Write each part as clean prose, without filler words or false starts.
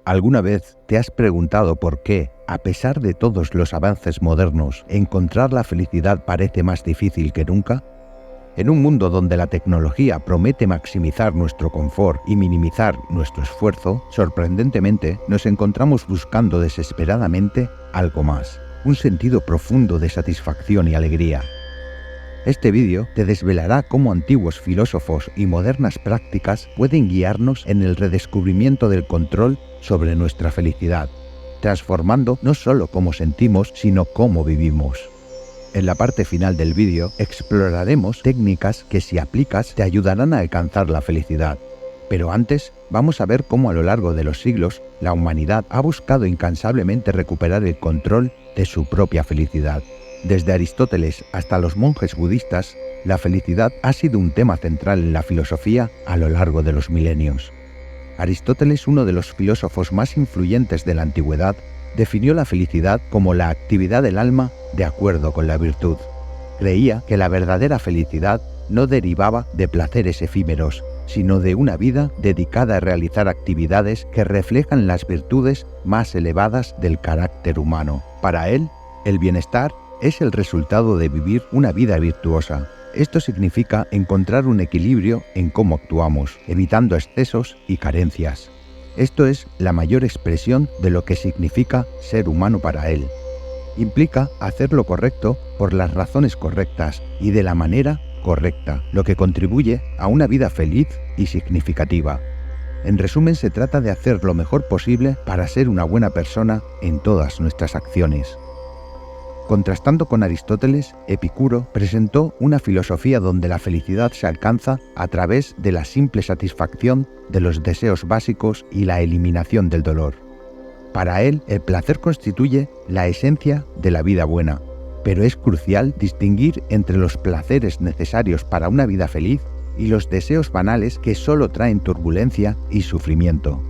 ¿Alguna vez te has preguntado por qué, a pesar de todos los avances modernos, encontrar la felicidad parece más difícil que nunca? En un mundo donde la tecnología promete maximizar nuestro confort y minimizar nuestro esfuerzo, sorprendentemente nos encontramos buscando desesperadamente algo más, un sentido profundo de satisfacción y alegría. Este vídeo te desvelará cómo antiguos filósofos y modernas prácticas pueden guiarnos en el redescubrimiento del control sobre nuestra felicidad, transformando no solo cómo sentimos, sino cómo vivimos. En la parte final del vídeo exploraremos técnicas que, si aplicas, te ayudarán a alcanzar la felicidad. Pero antes, vamos a ver cómo a lo largo de los siglos la humanidad ha buscado incansablemente recuperar el control de su propia felicidad. Desde Aristóteles hasta los monjes budistas, la felicidad ha sido un tema central en la filosofía a lo largo de los milenios. Aristóteles, uno de los filósofos más influyentes de la antigüedad, definió la felicidad como la actividad del alma de acuerdo con la virtud. Creía que la verdadera felicidad no derivaba de placeres efímeros, sino de una vida dedicada a realizar actividades que reflejan las virtudes más elevadas del carácter humano. Para él, el bienestar es el resultado de vivir una vida virtuosa. Esto significa encontrar un equilibrio en cómo actuamos, evitando excesos y carencias. Esto es la mayor expresión de lo que significa ser humano para él. Implica hacer lo correcto por las razones correctas y de la manera correcta, lo que contribuye a una vida feliz y significativa. En resumen, se trata de hacer lo mejor posible para ser una buena persona en todas nuestras acciones. Contrastando con Aristóteles, Epicuro presentó una filosofía donde la felicidad se alcanza a través de la simple satisfacción de los deseos básicos y la eliminación del dolor. Para él, el placer constituye la esencia de la vida buena, pero es crucial distinguir entre los placeres necesarios para una vida feliz y los deseos banales que solo traen turbulencia y sufrimiento.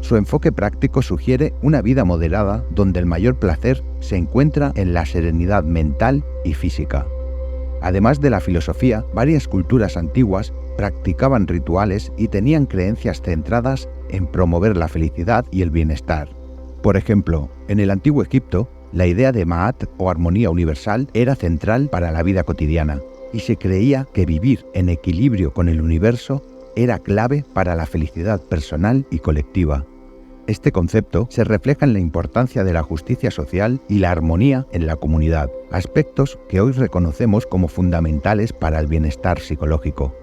Su enfoque práctico sugiere una vida moderada donde el mayor placer se encuentra en la serenidad mental y física. Además de la filosofía, varias culturas antiguas practicaban rituales y tenían creencias centradas en promover la felicidad y el bienestar. Por ejemplo, en el antiguo Egipto, la idea de Ma'at o armonía universal era central para la vida cotidiana, y se creía que vivir en equilibrio con el universo era clave para la felicidad personal y colectiva. Este concepto se refleja en la importancia de la justicia social y la armonía en la comunidad, aspectos que hoy reconocemos como fundamentales para el bienestar psicológico.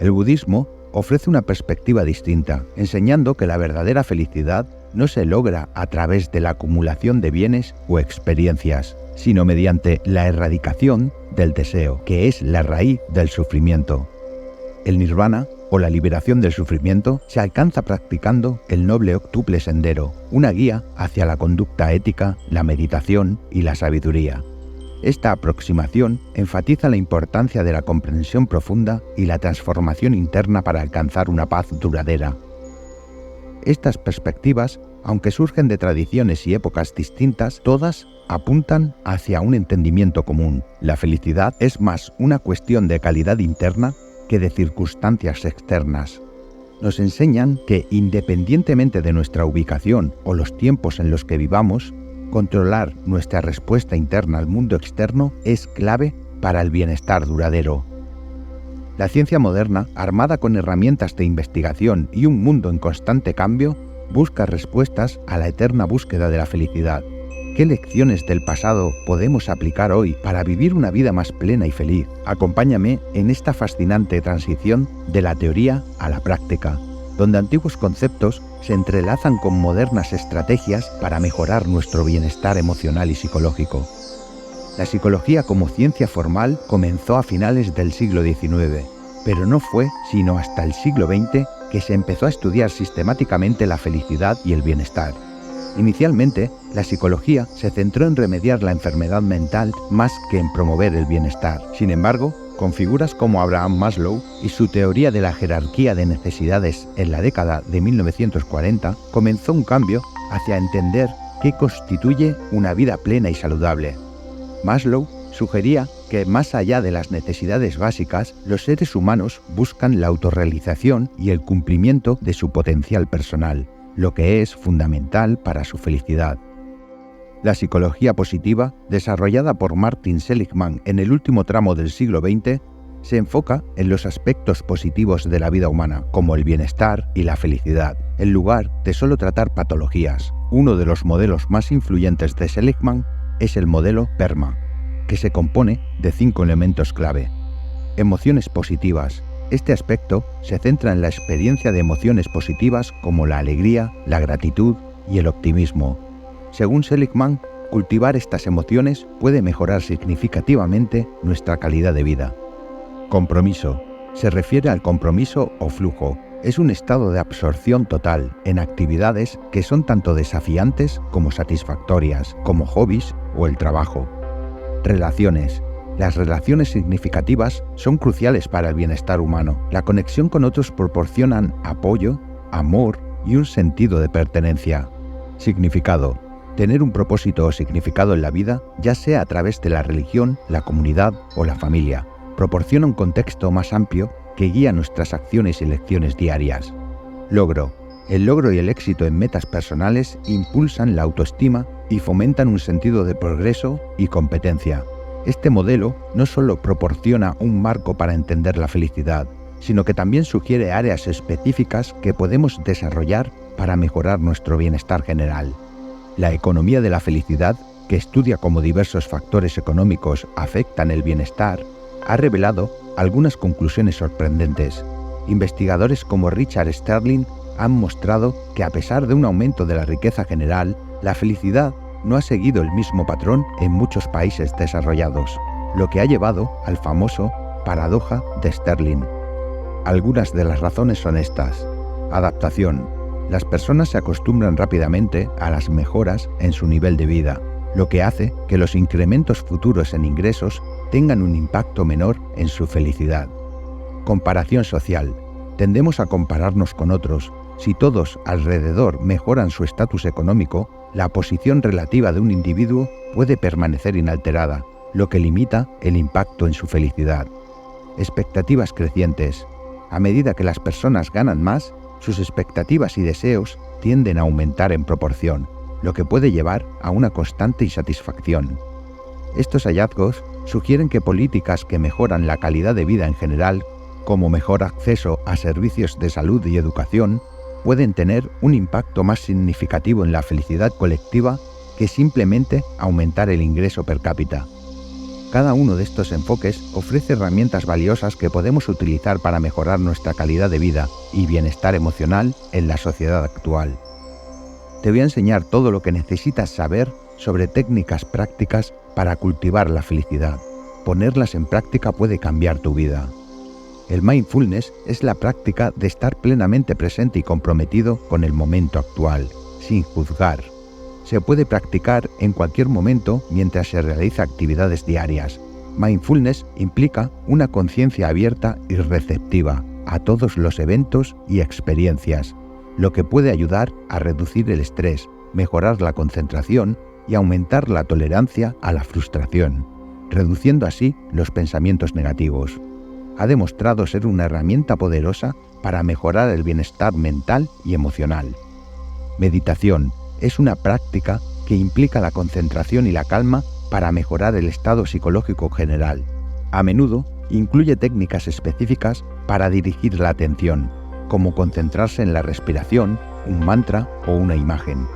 El budismo ofrece una perspectiva distinta, enseñando que la verdadera felicidad no se logra a través de la acumulación de bienes o experiencias, sino mediante la erradicación del deseo, que es la raíz del sufrimiento. El nirvana, o la liberación del sufrimiento, se alcanza practicando el noble octuple sendero, una guía hacia la conducta ética, la meditación y la sabiduría. Esta aproximación enfatiza la importancia de la comprensión profunda y la transformación interna para alcanzar una paz duradera. Estas perspectivas, aunque surgen de tradiciones y épocas distintas, todas apuntan hacia un entendimiento común. La felicidad es más una cuestión de calidad interna que de circunstancias externas. Nos enseñan que, independientemente de nuestra ubicación o los tiempos en los que vivamos, controlar nuestra respuesta interna al mundo externo es clave para el bienestar duradero. La ciencia moderna, armada con herramientas de investigación y un mundo en constante cambio, busca respuestas a la eterna búsqueda de la felicidad. ¿Qué lecciones del pasado podemos aplicar hoy para vivir una vida más plena y feliz? Acompáñame en esta fascinante transición de la teoría a la práctica, donde antiguos conceptos se entrelazan con modernas estrategias para mejorar nuestro bienestar emocional y psicológico. La psicología como ciencia formal comenzó a finales del siglo XIX, pero no fue sino hasta el siglo XX que se empezó a estudiar sistemáticamente la felicidad y el bienestar. Inicialmente, la psicología se centró en remediar la enfermedad mental más que en promover el bienestar. Sin embargo, con figuras como Abraham Maslow y su teoría de la jerarquía de necesidades en la década de 1940, comenzó un cambio hacia entender qué constituye una vida plena y saludable. Maslow sugería que, más allá de las necesidades básicas, los seres humanos buscan la autorrealización y el cumplimiento de su potencial personal, lo que es fundamental para su felicidad. La psicología positiva, desarrollada por Martin Seligman en el último tramo del siglo XX, se enfoca en los aspectos positivos de la vida humana, como el bienestar y la felicidad, en lugar de solo tratar patologías. Uno de los modelos más influyentes de Seligman es el modelo PERMA, que se compone de 5 elementos clave. Emociones positivas. Este aspecto se centra en la experiencia de emociones positivas como la alegría, la gratitud y el optimismo. Según Seligman, cultivar estas emociones puede mejorar significativamente nuestra calidad de vida. Compromiso. Se refiere al compromiso o flujo. Es un estado de absorción total en actividades que son tanto desafiantes como satisfactorias, como hobbies o el trabajo. Relaciones. Las relaciones significativas son cruciales para el bienestar humano. La conexión con otros proporcionan apoyo, amor y un sentido de pertenencia. Significado. Tener un propósito o significado en la vida, ya sea a través de la religión, la comunidad o la familia, proporciona un contexto más amplio que guía nuestras acciones y elecciones diarias. Logro. El logro y el éxito en metas personales impulsan la autoestima y fomentan un sentido de progreso y competencia. Este modelo no solo proporciona un marco para entender la felicidad, sino que también sugiere áreas específicas que podemos desarrollar para mejorar nuestro bienestar general. La economía de la felicidad, que estudia cómo diversos factores económicos afectan el bienestar, ha revelado algunas conclusiones sorprendentes. Investigadores como Richard Sterling han mostrado que a pesar de un aumento de la riqueza general, la felicidad no ha seguido el mismo patrón en muchos países desarrollados, lo que ha llevado al famoso paradoja de Sterling. Algunas de las razones son estas. Adaptación. Las personas se acostumbran rápidamente a las mejoras en su nivel de vida, lo que hace que los incrementos futuros en ingresos tengan un impacto menor en su felicidad. Comparación social. Tendemos a compararnos con otros. Si todos alrededor mejoran su estatus económico, la posición relativa de un individuo puede permanecer inalterada, lo que limita el impacto en su felicidad. Expectativas crecientes. A medida que las personas ganan más, sus expectativas y deseos tienden a aumentar en proporción, lo que puede llevar a una constante insatisfacción. Estos hallazgos sugieren que políticas que mejoran la calidad de vida en general, como mejor acceso a servicios de salud y educación, pueden tener un impacto más significativo en la felicidad colectiva que simplemente aumentar el ingreso per cápita. Cada uno de estos enfoques ofrece herramientas valiosas que podemos utilizar para mejorar nuestra calidad de vida y bienestar emocional en la sociedad actual. Te voy a enseñar todo lo que necesitas saber sobre técnicas prácticas para cultivar la felicidad. Ponerlas en práctica puede cambiar tu vida. El mindfulness es la práctica de estar plenamente presente y comprometido con el momento actual, sin juzgar. Se puede practicar en cualquier momento mientras se realiza actividades diarias. Mindfulness implica una conciencia abierta y receptiva a todos los eventos y experiencias, lo que puede ayudar a reducir el estrés, mejorar la concentración y aumentar la tolerancia a la frustración, reduciendo así los pensamientos negativos. Ha demostrado ser una herramienta poderosa para mejorar el bienestar mental y emocional. Meditación es una práctica que implica la concentración y la calma para mejorar el estado psicológico general. A menudo incluye técnicas específicas para dirigir la atención, como concentrarse en la respiración, un mantra o una imagen.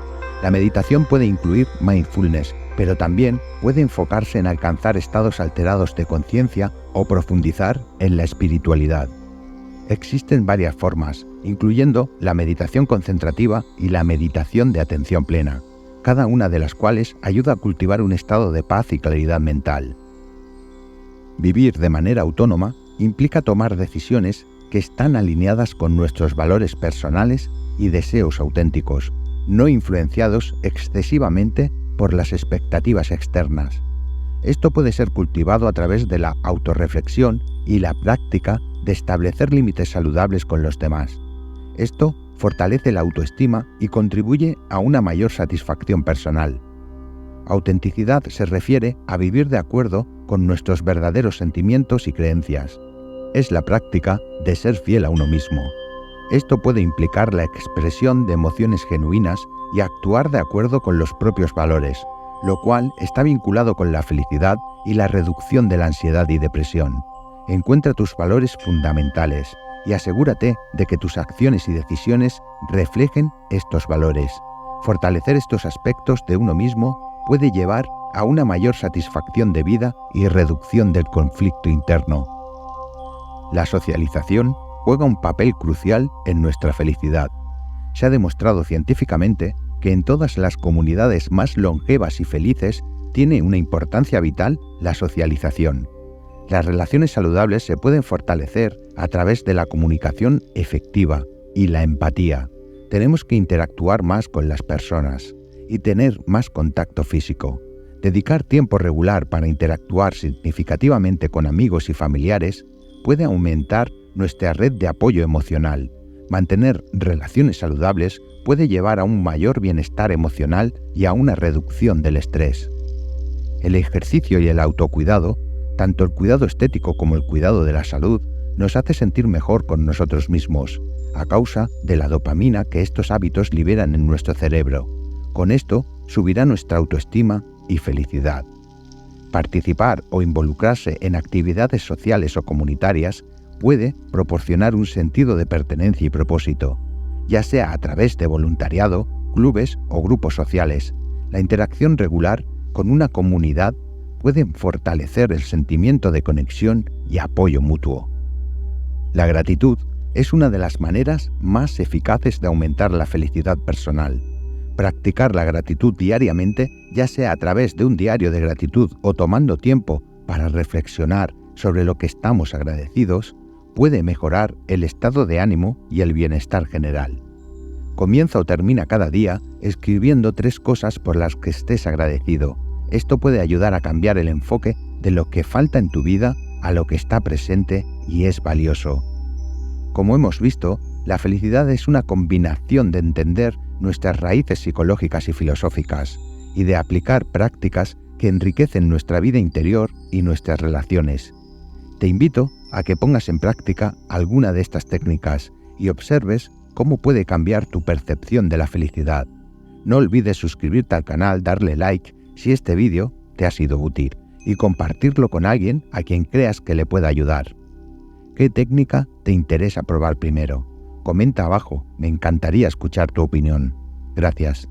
La meditación puede incluir mindfulness, pero también puede enfocarse en alcanzar estados alterados de conciencia o profundizar en la espiritualidad. Existen varias formas, incluyendo la meditación concentrativa y la meditación de atención plena, cada una de las cuales ayuda a cultivar un estado de paz y claridad mental. Vivir de manera autónoma implica tomar decisiones que están alineadas con nuestros valores personales y deseos auténticos, no influenciados excesivamente por las expectativas externas. Esto puede ser cultivado a través de la autorreflexión y la práctica de establecer límites saludables con los demás. Esto fortalece la autoestima y contribuye a una mayor satisfacción personal. Autenticidad se refiere a vivir de acuerdo con nuestros verdaderos sentimientos y creencias. Es la práctica de ser fiel a uno mismo. Esto puede implicar la expresión de emociones genuinas y actuar de acuerdo con los propios valores, lo cual está vinculado con la felicidad y la reducción de la ansiedad y depresión. Encuentra tus valores fundamentales y asegúrate de que tus acciones y decisiones reflejen estos valores. Fortalecer estos aspectos de uno mismo puede llevar a una mayor satisfacción de vida y reducción del conflicto interno. La socialización juega un papel crucial en nuestra felicidad. Se ha demostrado científicamente que en todas las comunidades más longevas y felices tiene una importancia vital la socialización. Las relaciones saludables se pueden fortalecer a través de la comunicación efectiva y la empatía. Tenemos que interactuar más con las personas y tener más contacto físico. Dedicar tiempo regular para interactuar significativamente con amigos y familiares puede aumentar nuestra red de apoyo emocional. Mantener relaciones saludables puede llevar a un mayor bienestar emocional y a una reducción del estrés. El ejercicio y el autocuidado, tanto el cuidado estético como el cuidado de la salud, nos hace sentir mejor con nosotros mismos, a causa de la dopamina que estos hábitos liberan en nuestro cerebro. Con esto subirá nuestra autoestima y felicidad. Participar o involucrarse en actividades sociales o comunitarias puede proporcionar un sentido de pertenencia y propósito, ya sea a través de voluntariado, clubes o grupos sociales. La interacción regular con una comunidad puede fortalecer el sentimiento de conexión y apoyo mutuo. La gratitud es una de las maneras más eficaces de aumentar la felicidad personal. Practicar la gratitud diariamente, ya sea a través de un diario de gratitud o tomando tiempo para reflexionar sobre lo que estamos agradecidos, puede mejorar el estado de ánimo y el bienestar general. Comienza o termina cada día escribiendo 3 cosas por las que estés agradecido. Esto puede ayudar a cambiar el enfoque de lo que falta en tu vida a lo que está presente y es valioso. Como hemos visto, la felicidad es una combinación de entender nuestras raíces psicológicas y filosóficas y de aplicar prácticas que enriquecen nuestra vida interior y nuestras relaciones. Te invito a que pongas en práctica alguna de estas técnicas y observes cómo puede cambiar tu percepción de la felicidad. No olvides suscribirte al canal, darle like si este vídeo te ha sido útil y compartirlo con alguien a quien creas que le pueda ayudar. ¿Qué técnica te interesa probar primero? Comenta abajo, me encantaría escuchar tu opinión. Gracias.